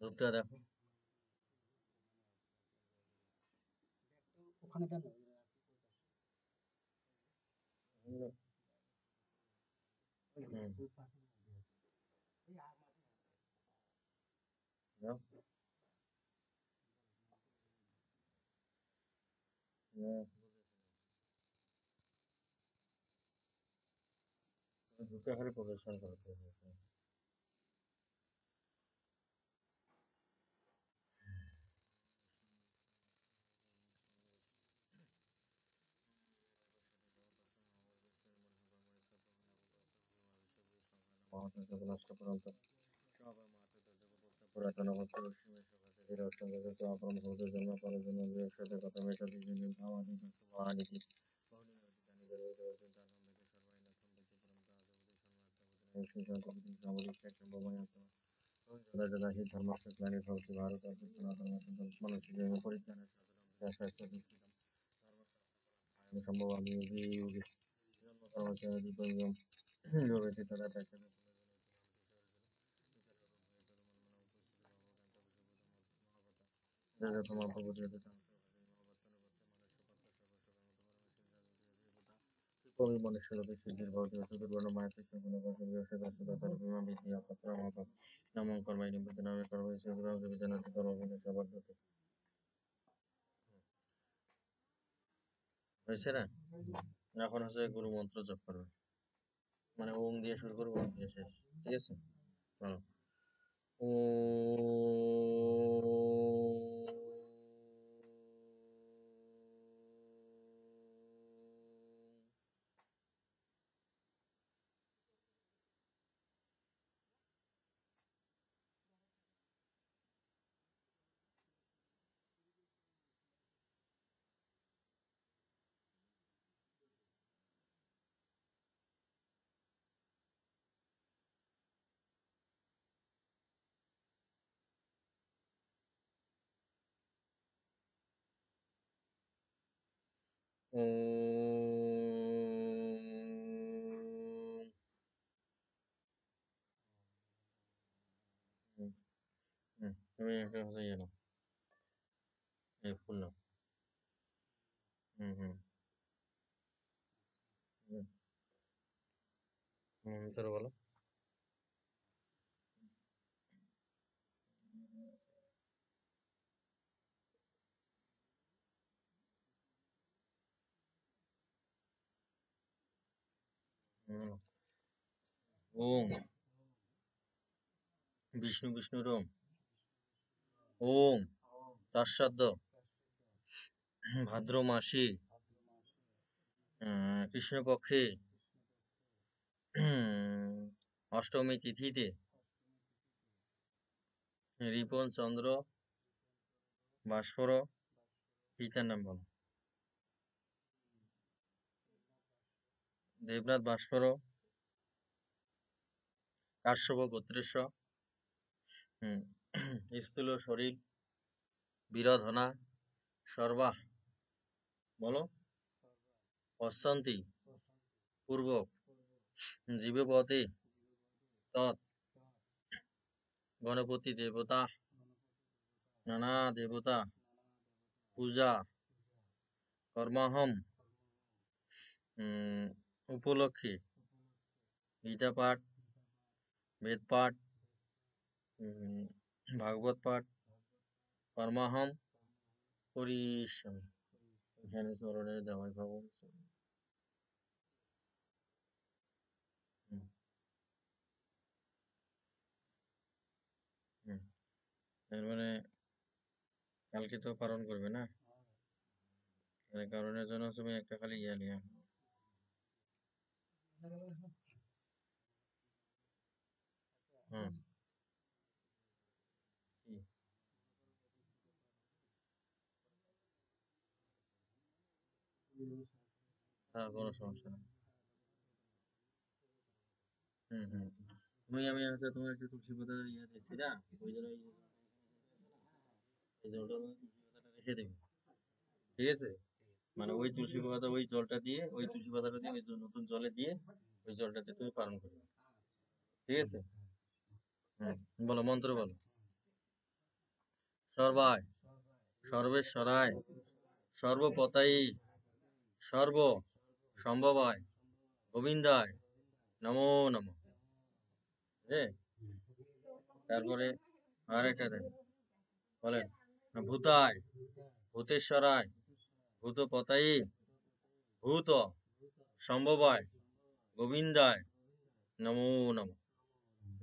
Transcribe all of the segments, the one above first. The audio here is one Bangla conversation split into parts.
ধূপটা দেখো। ওখানে দেন না হুম, দাও। হুম, ধূপটা খালি প্রদর্শন করতে হবে। নষ্ট পুরাতন অবস্থা পশ্চিমে সকালে অসংখ্য আপন ভৌত জন্ম করার জন্য সাথে কথা মেটা বিভিন্ন ভাবানি মহানীতি ধর্মাত্মী ভক্তি ভারত সনাতন মানসিক পরিত্রাণের সম্ভব আমি জন্ম কর্মচারী তারা তোমার প্রভু কবি মনুষ্যলোকে সিদ্ধির ভৌতিক চতুর্বর্ণ মায়ের কৃষ্ণ গুণ তার বিমা বিধি অপত্র নমং কর্মাই নিবৃত্ত নামে কর্ম বিজনাতি কর্মবিনে সবদ্ধতে হয়েছে না? এখন হচ্ছে গুরু মন্ত্র জপ করবে, মানে ওম দিয়ে শুরু করবো, ওম দিয়ে শেষ। ঠিক আছে, চলো। ও তুমি একটা হচ্ছে ইয়ে নাও, এই ফুল নাও। হুম হুম হুম তোর বলো। ওম বিষ্ণু বিষ্ণুর ওম। ওম তৎসদ্য ভাদ্র মাসে কৃষ্ণপক্ষে অষ্টমী তিথিতে রিপন চন্দ্র ভাস্কর, পিতার নাম বলো। দেবনাথ ভাস্কর, কাশ্যপ গোত্রেশ, স্থূল শরীর, বিরধনা, সর্বাহ বলো, পশ্যন্তি পূর্বক জীবপতি তৎ গণপতি দেবতা নানা দেবতা পূজা কর্মাহম উপলক্ষে গীতা পাঠ, বেদ পাঠ, ভাগবত পাঠ কর্মাহম করিষ্যামি। এখানে চরণের দেওয়াই ভগবান। এর মানে কালকে তো পালন করবে না, এই কারণের জন্য তুমি একটা খালি ইয়া নিয়ে হুম কি? হ্যাঁ, কোনো সমস্যা নেই। তুমি আমি হচ্ছে তোমার একটা তুলসী পাতা ইয়ে দিচ্ছি না, ওই জন্য এই জলটা তুলসী পাতাটা রেখে দেবে। ঠিক আছে, মানে ওই তুলসী পাতা ওই জলটা দিয়ে, ওই তুলসী পাতাটা দিয়ে ওই নতুন জলে দিয়ে ওই জলটাতে তুমি পালন করবে। ঠিক আছে, বলো মন্ত্র বলো। সর্বায় সর্বেশ্বরায় সর্বপতাই সর্ব সম্ভবায় গোবিন্দায় নমো নমঃ। হ্যাঁ, তারপরে আরেকটা দেন, বলেন ভূতায় ভূতেশ্বরায় ভূতপতাই ভূত সম্ভবায় গোবিন্দায় নমো নমঃ।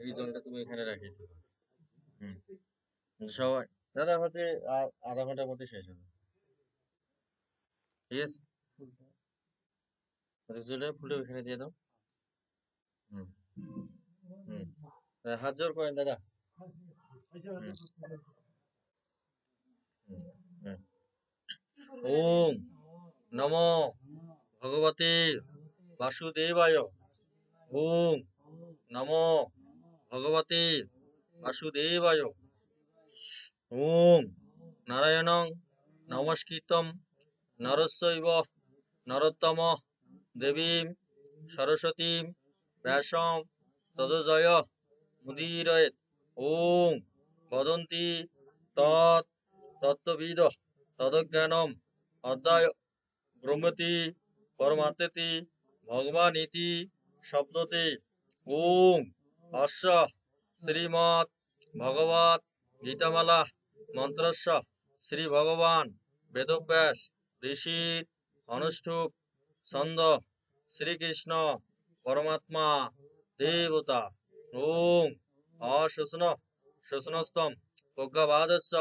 এই জলটা তুমি এখানে রাখিয়ে দিও। হুম, সবাই দাদা হচ্ছে আধা ঘন্টার মধ্যে শেষ হবে, ঠিক আছে? জলটা ফুলে ওখানে দিয়ে দাও। হুম হুম, হাত জোর করেন দাদা। হুম হুম হুম। ওম নমো ভগবতে বাসুদেবায়। ওম নমো ভগবতে বাসুদেবায়। ওম নারায়ণং নমস্কৃতম নরস্যৈব নরোত্তম দেবীম সরস্বতীম ব্যাসম তদজয় মুদীরয়েৎ। ওম বদন্তি তৎ তত্ত্ববিদ তদজ্ঞানম অদ্বয় ব্রহ্মতি পরমাত্মেতি ভগবানিতি শব্দতে। ওম অস্য শ্রীমৎ ভগবত গীতামালা মন্ত্রস্য শ্রী ভগবান বেদব্যাস ঋষির অনুষ্ঠুপ ছন্দ শ্রীকৃষ্ণ পরমাত্মা দেবতা। ওম অশোষণ শোষণস্তম প্রজ্ঞাবাদস্য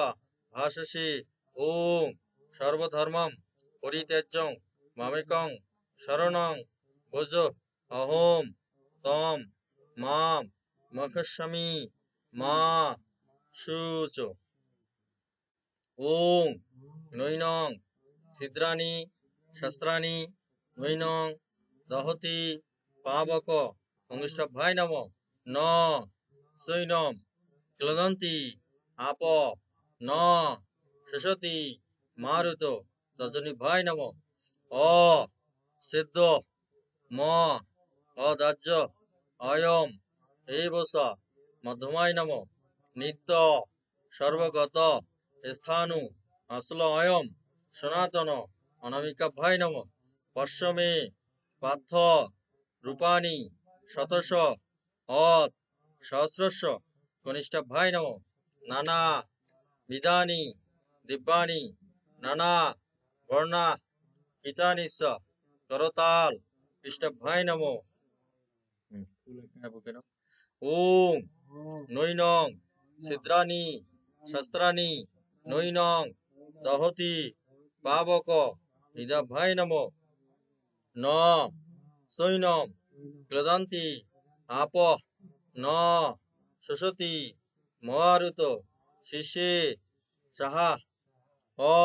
ভাষসি। ওম সর্বধর্মম পরিত্যাজ্যং মামেকং শরণং ভজ। অহম তম মাম মখস্যামি মা শুচ। ওং নৈনং ছিদ্রাণি শস্ত্রাণি নৈনং দহতি পাবক অঙ্গুষ্ঠভাই নম ন সৈনম ক্লদন্তি আপ ন শোষতি মারুত তজনি ভাই নম। অ সিদ্ধ ম অদাজ্য অয়ম এবস মধ্যমায় নম নিত্য সর্বগত স্থানু আসল অয়ম সনাতন অনামিকা ভাই নম। পশ্চিমে পার্থ রূপানি শতশ অত সহস্রস্য কনিষ্ঠ ভাই নম। নানা বিধানি দিব্যানি নানা বর্ণা গীতানিস্য করতাল পৃষ্ঠভাই নম। ওম নৈনং ছিদ্রাণি শস্ত্রাণি নৈনং দহতি পাবক ভাই নম ন সৈনম ক্লদন্তি আপ ন শোষতি মারুত শিশে সাহা। অ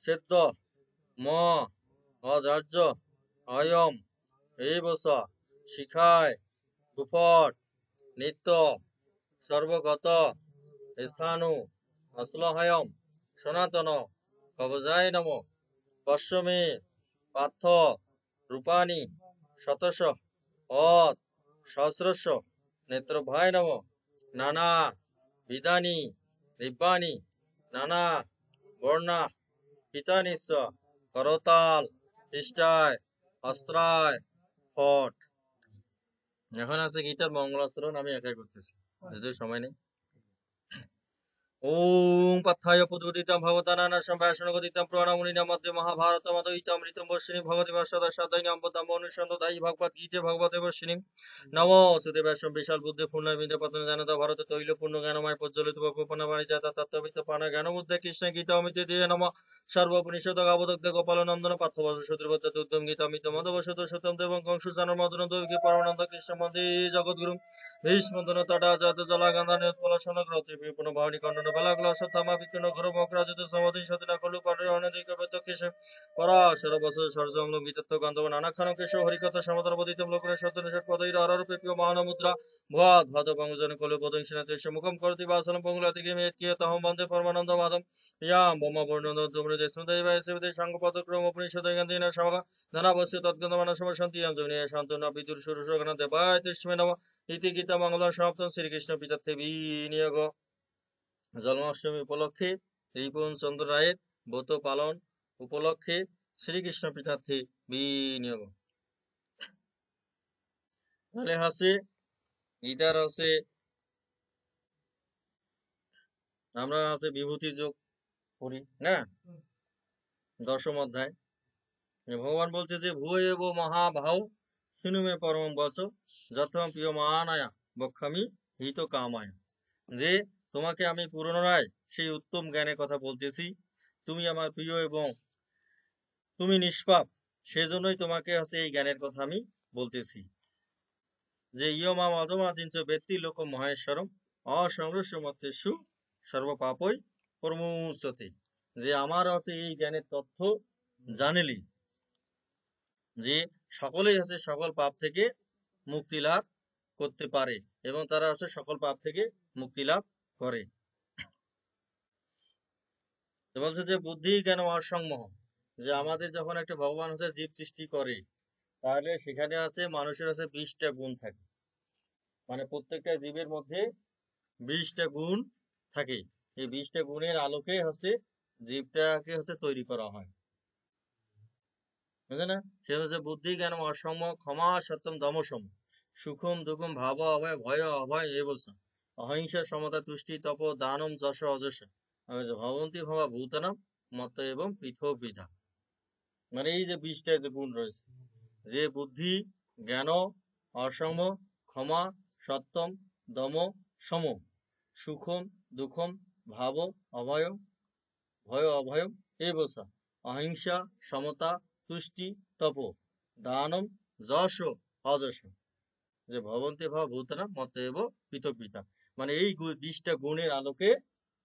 সিদ্ধ ম অদার্য অয়ম এবস শিখায় গুফট নিত্য সর্বগত স্থানু অশ্লহয়ম সনাতন কবজায় নম। পশ্চিমে পার্থ রূপানি শতশ অত সহস্রস্য নেত্রভাই নম। নানা বিধানি দিব্যানি নানা বর্ণা পিতানিস্য করতাল পৃষ্ঠায় অস্ত্রায় ফট। এখন আছে গীতার মঙ্গলাচরণ, আমি একাই করতেছি, যদি সময় নেই। ওম পাথায় পুদুদিতম ভগবতানানা সম্ভাষণগদিতম প্রাণমুনিনা মধ্যে মহাভারতমদ্বৈতামৃতম বর্ষিণী ভগবতি সদা সদৈনম পদম অনুসন্দদায়ী ভগবত গীতে ভগবতে বর্ষিণী। নমো সুদেবাসম বিশাল বুদ্ধি পূর্ণ বিন্দে পতন জানতা ভারত তৈল পূর্ণ জ্ঞানময় প্রজ্বলিত গোপন বাণী জাতা তত্ত্ববিত্ত পানা জ্ঞান বুদ্ধে কৃষ্ণ গীতা অমিতে দিয়ে নম। সর্বপনিষদ গাবদগ্ধ গোপাল নন্দন পার্থ বস শত্রুবদ্ধ উদ্যম গীতা মিত মদবসত সতম দেবং কংসুচানন মদন দৈকে পরমানন্দ কৃষ্ণ মন্দির জগদ্গুরু ভীষ্মন্দন তটা যত জলাগন্ধা নিউৎপল সমগ্র ত্রিপুণ ভাবনী খণ্ডন বেলাগুলো অশ্বত্থামা বিচ্ছিন্ন ঘোর মকরাজিত সমাধি সদিনা খলু পাণ্ডে অনধিক বেতকেশে পরাশর বস সর্জঙ্গ বিতত্ব গন্ধব নানাক্ষণ কেশ হরিকথা সমতর বদিত লোকনে সত্য নিষট পদৈর অরূপে প্রিয় মহানমুদ্রা ভাত ভাত বঙ্গজন কলু বদংশিনা তেষ্য মুখম করতি বাসনম পঙ্গুলাতি কিমেত কিয়তহম বন্দে পরমানন্দ মাধব ইয়াম বোমা বর্ণন দুমৃতে স্মৃতিবায় সেবিতে সাঙ্গ পদক্রম উপনিষদ গন্ধিন সমগা ধনাবস্য তদ্গন্ধ মানসম শান্তি ইয়াম দুনিয়া শান্তন বিদুর সুরসগণ দেবায় তস্মে নমঃ। ইতি গীতা মঙ্গল সমাপ্তম শ্রীকৃষ্ণ পিতার্থে বিনিয়োগ জন্মাষ্টমী উপলক্ষে রিপুন চন্দ্র রায়ের ব্রত পালন উপলক্ষে শ্রীকৃষ্ণ পীঠার্থে বিনিয়োগ। তাহলে হচ্ছে গীতার হচ্ছে আমরা হচ্ছে বিভূতি যোগ করি না, দশম অধ্যায়। ভগবান বলছে যে ভূয়েব মহাবাহু শুনুমে পরম বচ যথম প্রিয় মানায়া বক্ষামি হিত কামায়া। যে তোমাকে আমি পুনরায় সেই উত্তম জ্ঞানের কথা বলতেছি, তুমি আমার প্রিয় এবং তুমি নিষ্পাপ, সেজন্যই তোমাকে হচ্ছে এই জ্ঞানের কথা আমি বলতেছি। যে ইয়মাম অধমাদিঞ্চ ব্যক্তি লোক মহেশ্বরম অসংঘর্ষ মতেষু সর্বপাপই পরমুচ্যতে। যে আমার হচ্ছে এই জ্ঞানের তথ্য জানিলি, যে সকলেই হচ্ছে সকল পাপ থেকে মুক্তি লাভ করতে পারে এবং তারা হচ্ছে সকল পাপ থেকে মুক্তি লাভ করে। বলছে যে বুদ্ধি জ্ঞান অসংমোহ, যে আমাদের যখন একটা ভগবান হচ্ছে জীব সৃষ্টি করে, তাহলে সেখানে আছে মানুষের আছে 20টা গুণ থাকে। মানে প্রত্যেকটা জীবের মধ্যে 20টা গুণ থাকে। এই 20টা গুণের আলোকে হচ্ছে জীবটাকে হচ্ছে তৈরি করা হয়, বুঝলে না? সে হচ্ছে বুদ্ধি জ্ঞান অসম ক্ষমা সত্যম দমসম সুখম দুঃখম ভাব অভয় ভয় অভয় এ বলছে অহিংসা সমতা তুষ্টি তপ দানম যশ অযশ ভবন্তি ভাবা ভূতানম মত এবং পৃথক বিধা। মানে এই যে 20টা যে গুণ রয়েছে, যে বুদ্ধি জ্ঞান অসম ক্ষমা সত্যম দম সম সুখম দুঃখম ভাব অভয় ভয় অভয়ম এ বসা অহিংসা সমতা তুষ্টি তপ দানম যশ অযশ যে ভবন্তি ভাব ভূতানা মত এব পৃথক পিতা। মানে এই 20টা গুণের আলোকে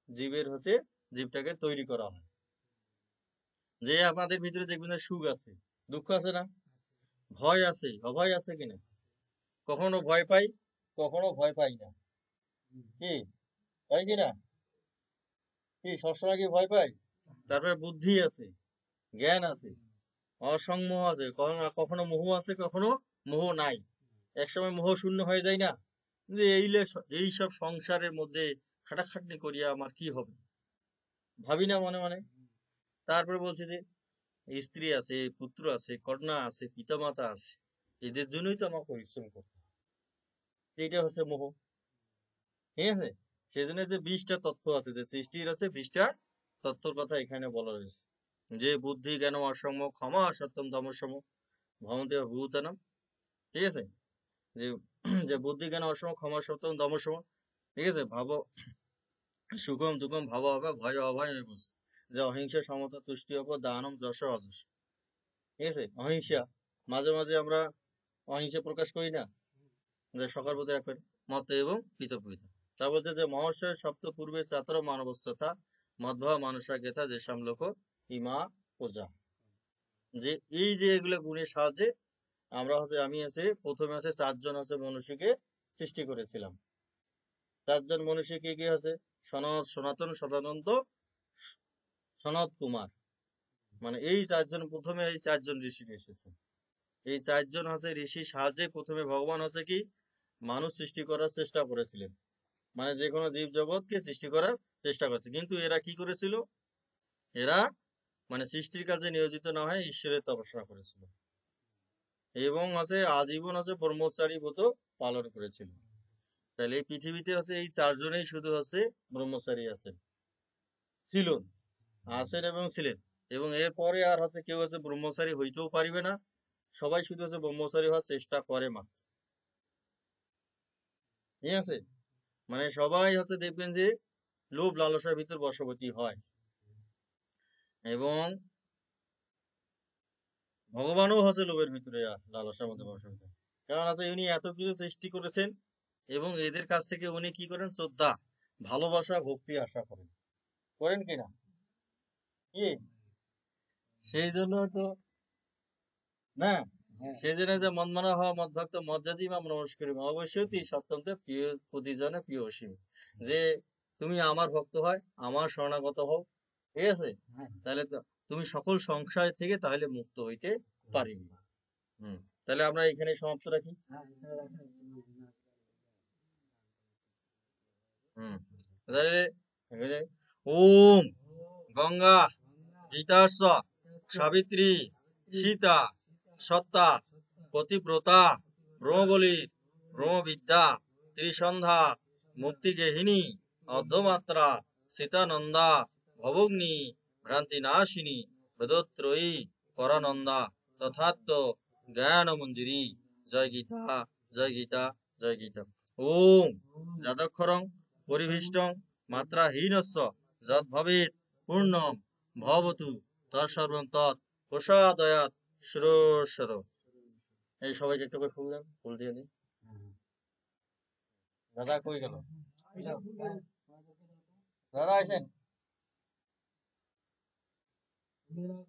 জীবের হচ্ছে জীবটাকে তৈরি করা হয়। যে আমাদের ভিতরে দেখবেন সুখ আছে, দুঃখ আছে না, ভয় আছে, অভয় আছে কিনা? কখনো ভয় পাই, কখনো ভয় পাই না, কি তাই কিনা? কি সবসময় কি ভয় পাই? তারপরে বুদ্ধি আছে, জ্ঞান আছে, অসংমোহ আছে, কখনো কখনো মোহ আছে, কখনো মোহ নাই। একসময় মোহ শূন্য হয়ে যায় না, যে এই সব সংসারের মধ্যে খাটাখাটনি করিয়া আমার কি হবে, ভাবি না মনে মনে। তারপরে বলছে যে স্ত্রী আছে, পুত্র আছে, কন্যা আছে, পিতামাতা আছে, এদের জন্যই তো আমার পরিশ্রম করতে হয়। এইটা হচ্ছে মোহ, ঠিক আছে? সেজন্য যে 20টা তথ্য আছে, যে সৃষ্টির আছে 20টা তথ্যর কথা এখানে বলা হয়েছে। যে বুদ্ধি জ্ঞান অসম ক্ষমা সত্যম তমসম ভবন্তি ভূতানম, ঠিক আছে? যে যে বুদ্ধি জ্ঞান অসম ক্ষমা সত্যম দমসম, ঠিক আছে? ভাব সুখম দুঃখম ভাব হবে ভয় অভয় এই বস্তু যে অহিংসা সমতা তুষ্টি অপ দানম যশ অযশ, ঠিক আছে? অহিংসা, মাঝে মাঝে আমরা অহিংসা প্রকাশ করি না, যে সকার প্রতি রাখবেন মত এবং পিতপিতা। তা বলছে যে মহাশয় সপ্ত পূর্বে চাতর মানবস্থতা মধ্বা মানুষা গেথা যে লোক ইমা পূজা। যে এই যে এগুলো গুণের সাহায্যে আমরা হচ্ছে আমি আছে প্রথমে আছে 4জন আছে মনুষ্যকে সৃষ্টি করেছিলাম। 4জন মনুষ্য কে কে আছে? সনাতন সদানন্দ সনত কুমার। মানে এই 4জন, প্রথমে এই 4জন ঋষি এসেছে। এই 4জন হচ্ছে ঋষির সাহায্যে প্রথমে ভগবান হচ্ছে কি মানুষ সৃষ্টি করার চেষ্টা করেছিলেন। মানে যে কোনো জীব জগৎকে সৃষ্টি করার চেষ্টা করছে, কিন্তু এরা কি করেছিল? এরা মানে সৃষ্টির কাজে নিয়োজিত না হয়ে ঈশ্বরের তপস্যা করেছিল এবং হচ্ছে আজীবন হচ্ছে ব্রহ্মচারী ব্রত পালন করেছিল। তাহলে এই পৃথিবীতে হচ্ছে এই 4জনেই শুধু হচ্ছে ব্রহ্মচারী আছেন, ছিলেন, আছেন এবং ছিলেন। এবং এরপরে আর হচ্ছে কেউ হচ্ছে ব্রহ্মচারী হইতেও পারিবে না, সবাই শুধু হচ্ছে ব্রহ্মচারী হওয়ার চেষ্টা করে মাত্র, ঠিক আছে? মানে সবাই হচ্ছে দেখবেন যে লোভ লালসার ভিতর বশবর্তী হয়, এবং ভগবানও হচ্ছে লোভের ভিতরে লালসার মধ্যে বশবর্তী হয়। কারণ আছে উনি এত কিছু সৃষ্টি করেছেন এবং এদের কাছ থেকে উনি কি করেন? শ্রদ্ধা, ভালোবাসা, ভক্তি আশা করেন, করেন কিনা? কি সেই জন্য তো না, সেই জন্য যে মনমানা হওয়া মদভক্ত মজ্জাজি বা নমস্কার অবশ্যই তুই সত্যন্ত প্রিয় প্রতিজনে প্রিয় অসীম। যে তুমি আমার ভক্ত হয়, আমার শরণাগত হও, ঠিক আছে? তাহলে তো তুমি সকল সংশয় থেকে তাহলে মুক্ত হইতে পারিবে। হম, তাহলে আমরা এখানে সমাপ্ত রাখি। হম, তাহলে ঠিক আছে? ওম গঙ্গা, গীতার্ষ, সাবিত্রী, সীতা, সত্তা, পতিব্রতা, ব্রহ্মবলী, ব্রহ্মবিদ্যা, ত্রিসন্ধ্যা, মুক্তিগেহিনী, অর্ধমাত্রা, সীতানন্দা, ভবগ্নি, ভ্রান্তিনাশিনী, বেদত্রয়ী, পরানন্দা, তথাত্ম, জ্ঞানমঞ্জুরি। জয় গীতা, জয় গীতা, জয় গীতা। ওম যদক্ষরং পরিভীষ্টং মাত্রাহীনস্য যদ্ভবেৎ পূর্ণম ভবতু তৎসর্বং তৎ প্রসাদয়াৎ সুরস্বর। এই সবাইকে একটু করে ফুল দেন, ফুল দিয়ে দিন। দাদা কই গেল? দাদা আসেন। হুম।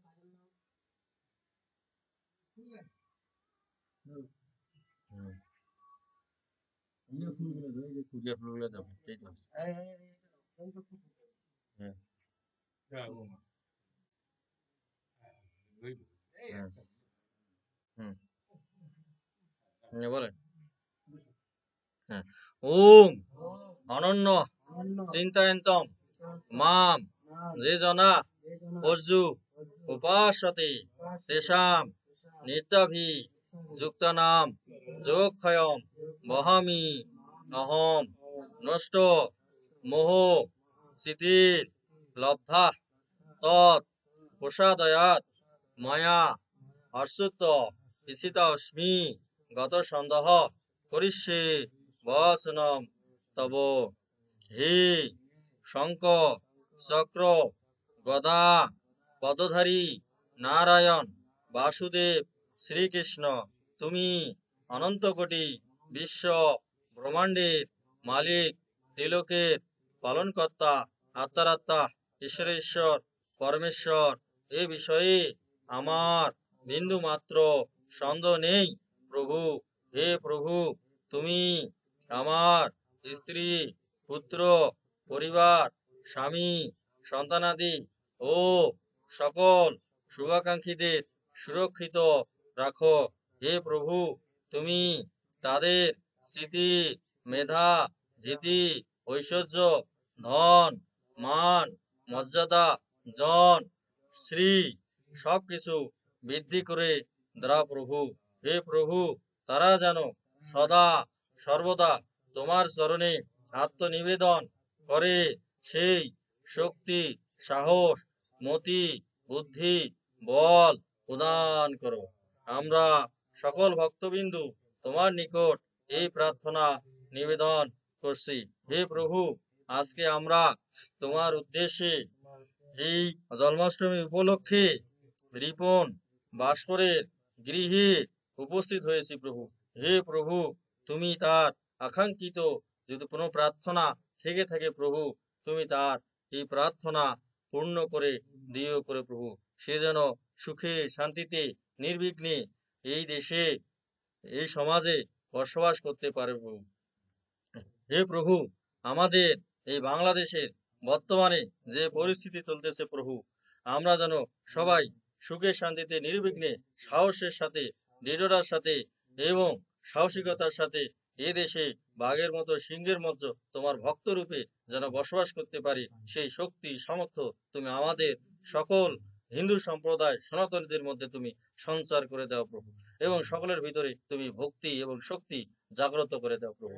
এই ফুলগুলো দাও, এই যে কুড়িয়া ফুলগুলো দাও, এই তো আছে। হ্যাঁ, হ্যাঁ, হুম, বলেন। হ্যাঁ। ওম অনন্য চিন্তয়ন্তম মাম যে জনা পর্যু উপাসতে তেষাম নিত্যাভি যুক্তানাম যোগক্ষয়ম বহামি অহম নষ্ট মোহ স্মৃতির লব্ধা তৎ প্রসাদয়াৎ মায়া হর্ষুত ইসিতাস্মি গত সন্দেহ করিষ্যে বসনম তব। হে শঙ্খ চক্র গদা পদধারী নারায়ণ বাসুদেব শ্রীকৃষ্ণ, তুমি অনন্ত কোটি বিশ্ব ব্রহ্মাণ্ডের মালিক, ত্রিলোকের পালনকর্তা, আত্মারাত্মা, ঈশ্বরেশ্বর পরমেশ্বর। এ বিষয়ে আমার বিন্দু মাত্র সন্দেহ নেই প্রভু। হে প্রভু, তুমি আমার স্ত্রী, পুত্র, পরিবার, স্বামী, সন্তানাদি ও সকল শুভাকাঙ্ক্ষীদের সুরক্ষিত রাখো। হে প্রভু, তুমি তাদের স্মৃতি, মেধা, ধীতি, ঐশ্বর্য, ধন, মান, মর্যাদা, জন, শ্রী সবকিছু বৃদ্ধি করে দাও প্রভু। হে প্রভু, তারা যেন সদা সর্বদা তোমার চরণে আত্মনিবেদন করে সেই শক্তি, সাহস, মতি, বুদ্ধি, বল প্রদান করো। আমরা সকল ভক্তবিন্দু তোমার নিকট এই প্রার্থনা নিবেদন করছি। হে প্রভু, আজকে আমরা তোমার উদ্দেশ্যে এই জন্মাষ্টমী উপলক্ষে রিপন ভাস্করের গৃহে উপস্থিত হয়েছি প্রভু। হে প্রভু, তুমি তার আকাঙ্ক্ষিত যদি কোনো প্রার্থনা থেকে থাকে প্রভু, তুমি তার এই প্রার্থনা পূর্ণ করে দিও করে প্রভু। সে যেন সুখে শান্তিতে নির্বিঘ্নে এই দেশে এই সমাজে বসবাস করতে পারে প্রভু। হে প্রভু, আমাদের এই বাংলাদেশের বর্তমানে যে পরিস্থিতি চলতেছে প্রভু, আমরা যেন সবাই সুখে শান্তিতে নির্বিঘ্নে সাহসের সাথে, দৃঢ়তার সাথে এবং সাহসিকতার সাথে এ দেশে বাঘের মতো সিংহের মতো তোমার ভক্ত রূপে যেন বসবাস করতে পারি, সেই শক্তি সামর্থ্য তুমি আমাদের সকল হিন্দু সম্প্রদায় সনাতনীদের মধ্যে তুমি সঞ্চার করে দাও প্রভু, এবং সকলের ভিতরে তুমি ভক্তি এবং শক্তি জাগ্রত করে দাও প্রভু।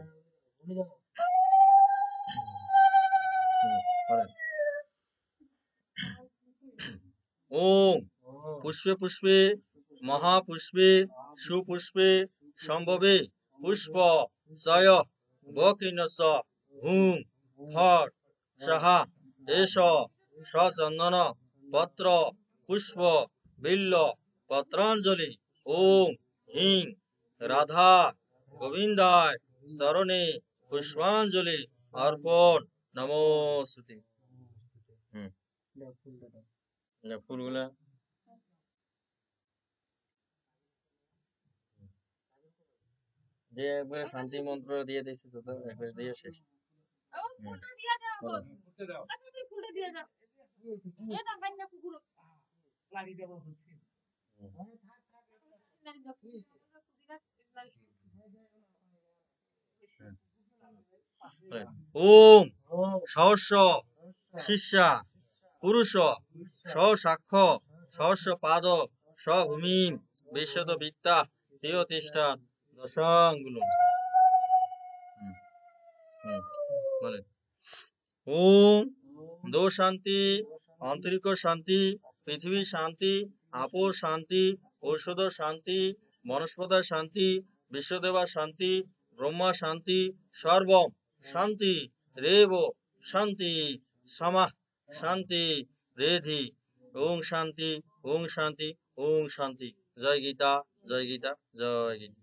ওম পুষ্পে পুষ্পে মহাপুষ্পে সুপুষ্পে সম্ভবে পুষ্প জয় বকিনস হুম ফট সাহা এষ সচন্দন পত্র পুষ্প বিল্ল পত্রাঞ্জলি। ওম হিং রাধা গোবিন্দায় চরণে পুষ্পাঞ্জলি অর্পণ নমস্তুতে। হুম, ফুলগুলা দিয়ে একবারে শান্তি মন্ত্র দিয়ে দিয়েছে তো, একবারে দিয়ে শেষ। হুম, বলো। ওম সহস্র শিষ্যা পুরুষ সাক্ষ্য সহস্র পাদ ভূমি বিশ্বত বিত্তা তিষ্ঠা দশাঙ্গুল। বলেন ওম দো শান্তি আন্তরিক শান্তি পৃথিবী শান্তি আপো শান্তি ঔষধ শান্তি বনস্পত শান্তি বিশ্বদেবা শান্তি ব্রহ্মা শান্তি সর্বম শান্তি রেব শান্তি সমাহ শান্তি রেধি ওং শান্তি ওং শান্তি ওং শান্তি। জয় গীতা জয় গীতা জয় গীতা।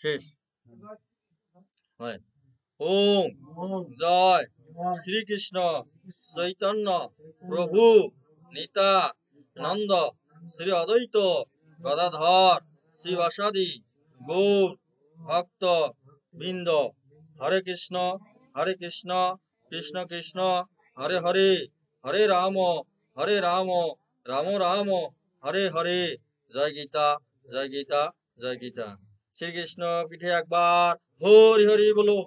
শেষ। ওম জয় শ্রীকৃষ্ণ চৈতন্য প্রভু নিত্যানন্দ শ্রী অদ্বৈত গদাধর শ্রীবাসাদি গৌর ভক্ত বৃন্দ। হরে কৃষ্ণ কৃষ্ণ কৃষ্ণ হরে হরে হরে রাম রাম রাম হরে হরে। জয় গীতা জয় গীতা জয় গীতা। শ্রীকৃষ্ণ পিঠে একবার হরি হরি বলো।